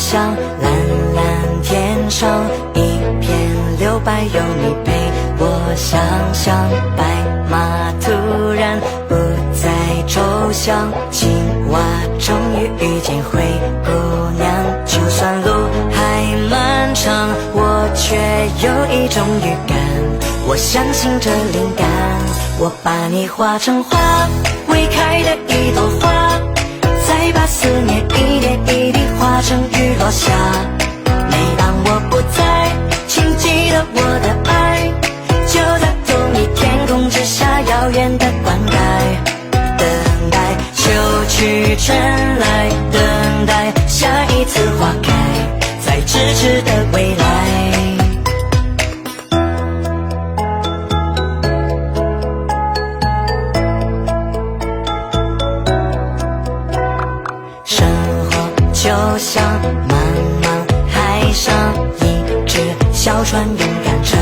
像蓝蓝天上一片留白，有你陪我想象，白马突然不再抽象，青蛙终于遇见灰姑娘。就算路还漫长，我却有一种预感，我相信这灵感，我把你画成花，未开的一朵花，再把思念一点一滴化成雨落下。每当我不在，请记得我的爱，就在同一天空之下，遥远的灌溉。等待秋去春来，等待下一次花开，在咫尺的未来。生活就像茫茫海上一只小船，勇敢着